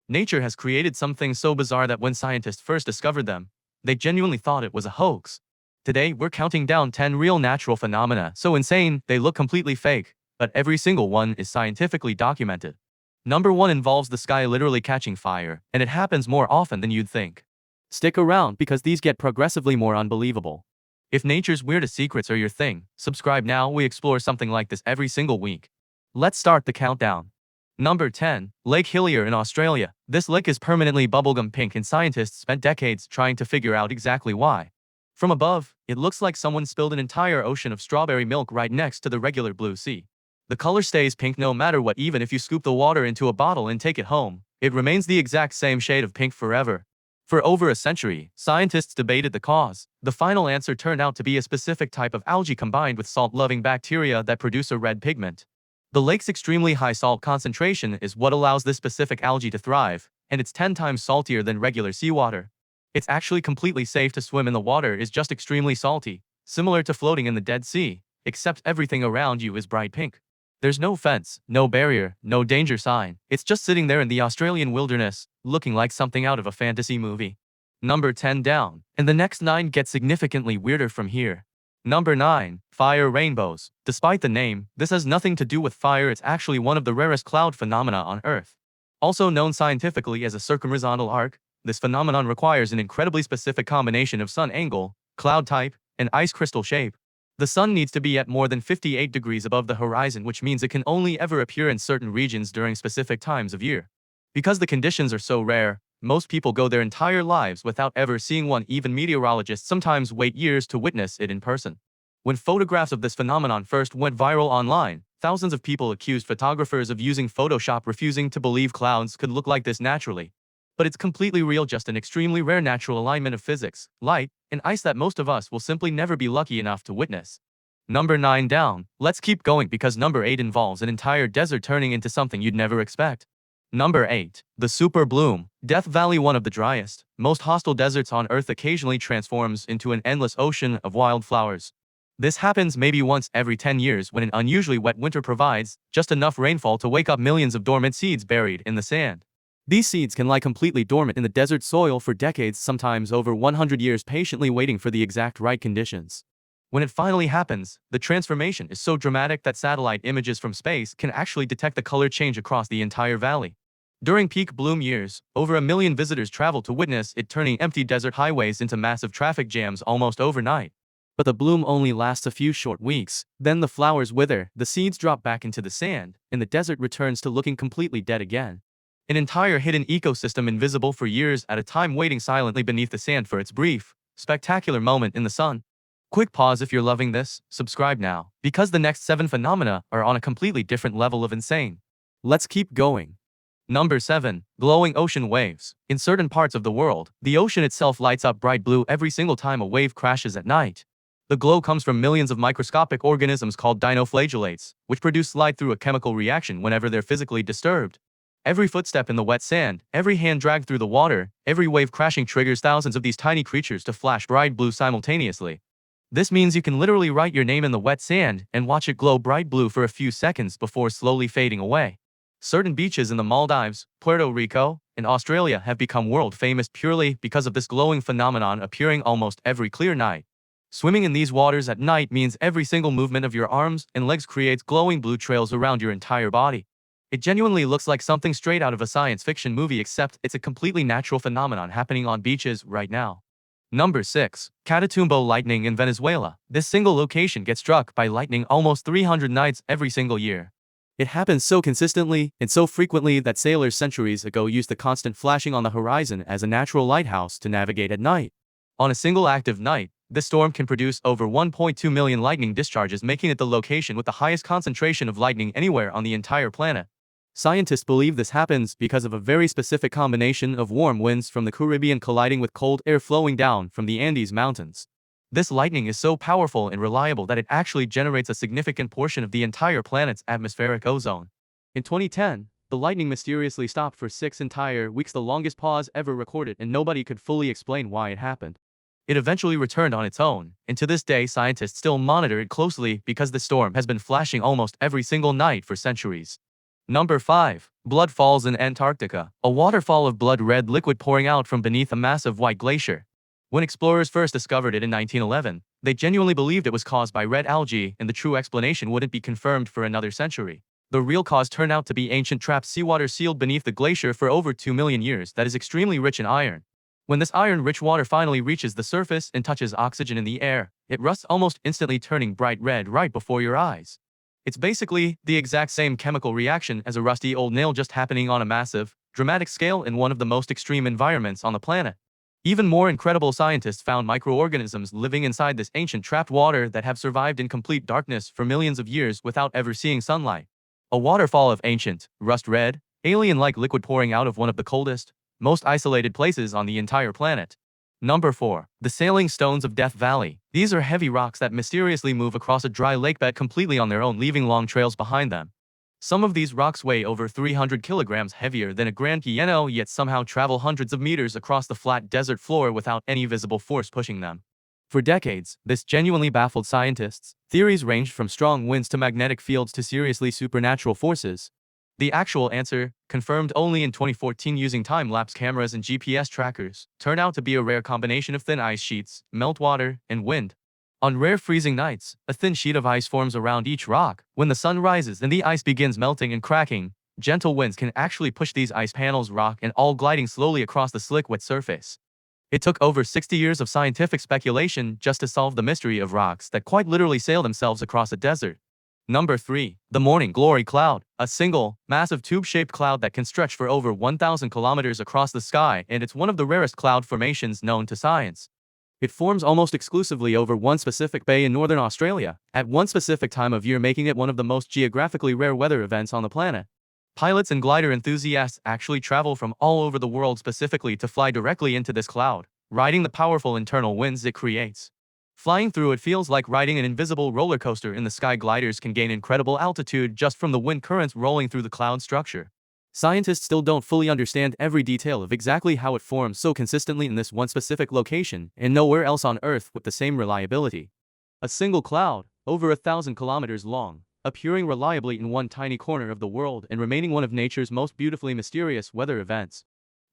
Nature has created something so bizarre that when scientists first discovered them, they genuinely thought it was a hoax. Today, we're counting down 10 real natural phenomena so insane they look completely fake, but every single one is scientifically documented. Number 1 involves the sky literally catching fire, and it happens more often than you'd think. Stick around because these get progressively more unbelievable. If nature's weirdest secrets are your thing, subscribe now. We explore something like this every single week. Let's start the countdown. Number 10. Lake Hillier in Australia. This lake is permanently bubblegum pink and scientists spent decades trying to figure out exactly why. From above, it looks like someone spilled an entire ocean of strawberry milk right next to the regular blue sea. The color stays pink no matter what. Even if you scoop the water into a bottle and take it home, it remains the exact same shade of pink forever. For over a century, scientists debated the cause. The final answer turned out to be a specific type of algae combined with salt-loving bacteria that produce a red pigment. The lake's extremely high salt concentration is what allows this specific algae to thrive, and it's 10 times saltier than regular seawater. It's actually completely safe to swim in. The water is just extremely salty, similar to floating in the Dead Sea, except everything around you is bright pink. There's no fence, no barrier, no danger sign. It's just sitting there in the Australian wilderness, looking like something out of a fantasy movie. Number 10 down, and the next 9 get significantly weirder from here. Number 9. Fire rainbows. Despite the name, this has nothing to do with fire. It's actually one of the rarest cloud phenomena on Earth. Also known scientifically as a circumhorizontal arc, this phenomenon requires an incredibly specific combination of sun angle, cloud type, and ice crystal shape. The sun needs to be at more than 58 degrees above the horizon, which means it can only ever appear in certain regions during specific times of year. Because the conditions are so rare, most people go their entire lives without ever seeing one. Even meteorologists sometimes wait years to witness it in person. When photographs of this phenomenon first went viral online, thousands of people accused photographers of using Photoshop, refusing to believe clouds could look like this naturally. But it's completely real, just an extremely rare natural alignment of physics, light, and ice that most of us will simply never be lucky enough to witness. Number 9 down. Let's keep going because number 8 involves an entire desert turning into something you'd never expect. Number 8. The Super Bloom. Death Valley, one of the driest, most hostile deserts on Earth, occasionally transforms into an endless ocean of wildflowers. This happens maybe once every 10 years when an unusually wet winter provides just enough rainfall to wake up millions of dormant seeds buried in the sand. These seeds can lie completely dormant in the desert soil for decades, sometimes over 100 years, patiently waiting for the exact right conditions. When it finally happens, the transformation is so dramatic that satellite images from space can actually detect the color change across the entire valley. During peak bloom years, over 1 million visitors travel to witness it, turning empty desert highways into massive traffic jams almost overnight. But the bloom only lasts a few short weeks. Then the flowers wither, the seeds drop back into the sand, and the desert returns to looking completely dead again. An entire hidden ecosystem invisible for years at a time, waiting silently beneath the sand for its brief, spectacular moment in the sun. Quick pause if you're loving this, subscribe now, because the next 7 phenomena are on a completely different level of insane. Let's keep going. Number 7. Glowing ocean waves. In certain parts of the world, the ocean itself lights up bright blue every single time a wave crashes at night. The glow comes from millions of microscopic organisms called dinoflagellates, which produce light through a chemical reaction whenever they're physically disturbed. Every footstep in the wet sand, every hand dragged through the water, every wave crashing triggers thousands of these tiny creatures to flash bright blue simultaneously. This means you can literally write your name in the wet sand and watch it glow bright blue for a few seconds before slowly fading away. Certain beaches in the Maldives, Puerto Rico, and Australia have become world famous purely because of this glowing phenomenon appearing almost every clear night. Swimming in these waters at night means every single movement of your arms and legs creates glowing blue trails around your entire body. It genuinely looks like something straight out of a science fiction movie, except it's a completely natural phenomenon happening on beaches right now. Number 6. Catatumbo lightning in Venezuela. This single location gets struck by lightning almost 300 nights every single year. It happens so consistently and so frequently that sailors centuries ago used the constant flashing on the horizon as a natural lighthouse to navigate at night. On a single active night, this storm can produce over 1.2 million lightning discharges, making it the location with the highest concentration of lightning anywhere on the entire planet. Scientists believe this happens because of a very specific combination of warm winds from the Caribbean colliding with cold air flowing down from the Andes Mountains. This lightning is so powerful and reliable that it actually generates a significant portion of the entire planet's atmospheric ozone. In 2010, the lightning mysteriously stopped for 6 entire weeks, the longest pause ever recorded, and nobody could fully explain why it happened. It eventually returned on its own, and to this day scientists still monitor it closely because the storm has been flashing almost every single night for centuries. Number 5. Blood Falls in Antarctica. A waterfall of blood-red liquid pouring out from beneath a massive white glacier. When explorers first discovered it in 1911, they genuinely believed it was caused by red algae, and the true explanation wouldn't be confirmed for another century. The real cause turned out to be ancient trapped seawater sealed beneath the glacier for over 2 million years that is extremely rich in iron. When this iron-rich water finally reaches the surface and touches oxygen in the air, it rusts almost instantly, turning bright red right before your eyes. It's basically the exact same chemical reaction as a rusty old nail, just happening on a massive, dramatic scale in one of the most extreme environments on the planet. Even more incredible, scientists found microorganisms living inside this ancient trapped water that have survived in complete darkness for millions of years without ever seeing sunlight. A waterfall of ancient, rust-red, alien-like liquid pouring out of one of the coldest, most isolated places on the entire planet. Number 4. The Sailing Stones of Death Valley. These are heavy rocks that mysteriously move across a dry lakebed completely on their own, leaving long trails behind them. Some of these rocks weigh over 300 kilograms, heavier than a grand piano, yet somehow travel hundreds of meters across the flat desert floor without any visible force pushing them. For decades, this genuinely baffled scientists. Theories ranged from strong winds to magnetic fields to seriously supernatural forces. The actual answer, confirmed only in 2014 using time-lapse cameras and GPS trackers, turned out to be a rare combination of thin ice sheets, meltwater, and wind. On rare freezing nights, a thin sheet of ice forms around each rock. When the sun rises and the ice begins melting and cracking, gentle winds can actually push these ice panels rock and all gliding slowly across the slick, wet surface. It took over 60 years of scientific speculation just to solve the mystery of rocks that quite literally sail themselves across a desert. Number 3. The Morning Glory Cloud. A single, massive tube-shaped cloud that can stretch for over 1,000 kilometers across the sky, and it's one of the rarest cloud formations known to science. It forms almost exclusively over one specific bay in northern Australia, at one specific time of year, making it one of the most geographically rare weather events on the planet. Pilots and glider enthusiasts actually travel from all over the world specifically to fly directly into this cloud, riding the powerful internal winds it creates. Flying through it feels like riding an invisible roller coaster in the sky. Gliders can gain incredible altitude just from the wind currents rolling through the cloud structure. Scientists still don't fully understand every detail of exactly how it forms so consistently in this one specific location and nowhere else on Earth with the same reliability. A single cloud, over 1,000 kilometers long, appearing reliably in one tiny corner of the world and remaining one of nature's most beautifully mysterious weather events.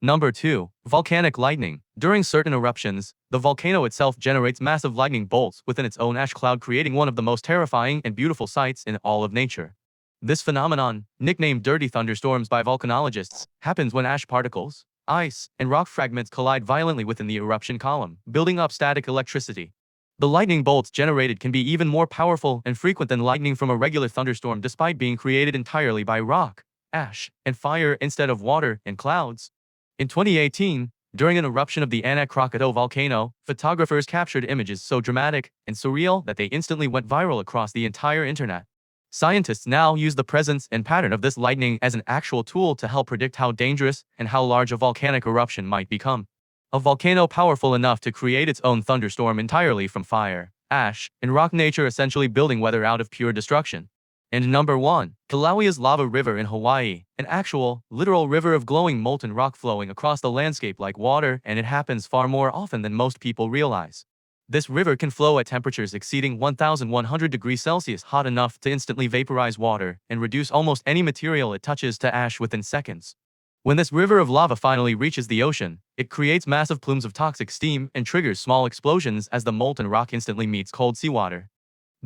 Number 2. Volcanic lightning. During certain eruptions, the volcano itself generates massive lightning bolts within its own ash cloud, creating one of the most terrifying and beautiful sights in all of nature. This phenomenon, nicknamed dirty thunderstorms by volcanologists, happens when ash particles, ice, and rock fragments collide violently within the eruption column, building up static electricity. The lightning bolts generated can be even more powerful and frequent than lightning from a regular thunderstorm, despite being created entirely by rock, ash, and fire instead of water and clouds. In 2018, during an eruption of the Anak Krakatau volcano, photographers captured images so dramatic and surreal that they instantly went viral across the entire internet. Scientists now use the presence and pattern of this lightning as an actual tool to help predict how dangerous and how large a volcanic eruption might become. A volcano powerful enough to create its own thunderstorm entirely from fire, ash, and rock, nature essentially building weather out of pure destruction. And number 1. Kilauea's Lava River in Hawaii. An actual, literal river of glowing molten rock flowing across the landscape like water, and it happens far more often than most people realize. This river can flow at temperatures exceeding 1,100 degrees Celsius, hot enough to instantly vaporize water and reduce almost any material it touches to ash within seconds. When this river of lava finally reaches the ocean, it creates massive plumes of toxic steam and triggers small explosions as the molten rock instantly meets cold seawater.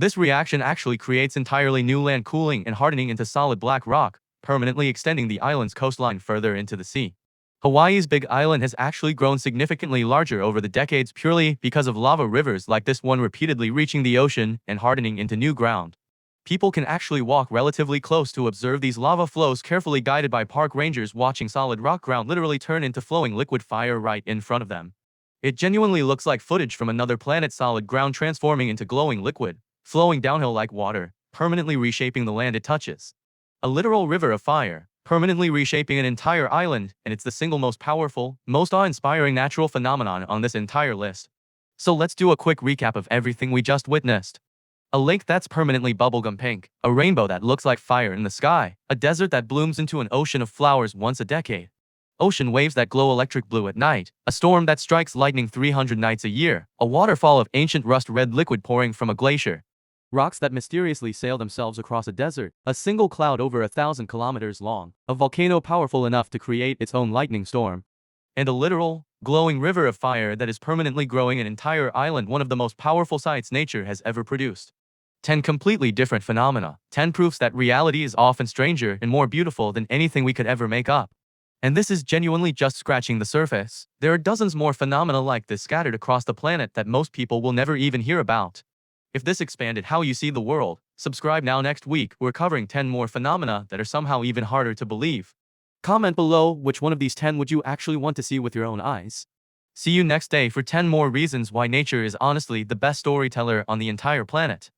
This reaction actually creates entirely new land, cooling and hardening into solid black rock, permanently extending the island's coastline further into the sea. Hawaii's Big Island has actually grown significantly larger over the decades purely because of lava rivers like this one repeatedly reaching the ocean and hardening into new ground. People can actually walk relatively close to observe these lava flows, carefully guided by park rangers, watching solid rock ground literally turn into flowing liquid fire right in front of them. It genuinely looks like footage from another planet, solid ground transforming into glowing liquid, flowing downhill like water, permanently reshaping the land it touches. A literal river of fire, permanently reshaping an entire island, and it's the single most powerful, most awe-inspiring natural phenomenon on this entire list. So let's do a quick recap of everything we just witnessed. A lake that's permanently bubblegum pink, a rainbow that looks like fire in the sky, a desert that blooms into an ocean of flowers once a decade, ocean waves that glow electric blue at night, a storm that strikes lightning 300 nights a year, a waterfall of ancient rust-red liquid pouring from a glacier. Rocks that mysteriously sail themselves across a desert, a single cloud over 1,000 kilometers long, a volcano powerful enough to create its own lightning storm, and a literal, glowing river of fire that is permanently growing an entire island, one of the most powerful sights nature has ever produced. 10 completely different phenomena, 10 proofs that reality is often stranger and more beautiful than anything we could ever make up. And this is genuinely just scratching the surface. There are dozens more phenomena like this scattered across the planet that most people will never even hear about. If this expanded how you see the world, subscribe now. Next week, we're covering 10 more phenomena that are somehow even harder to believe. Comment below which one of these 10 would you actually want to see with your own eyes. See you next day for 10 more reasons why nature is honestly the best storyteller on the entire planet.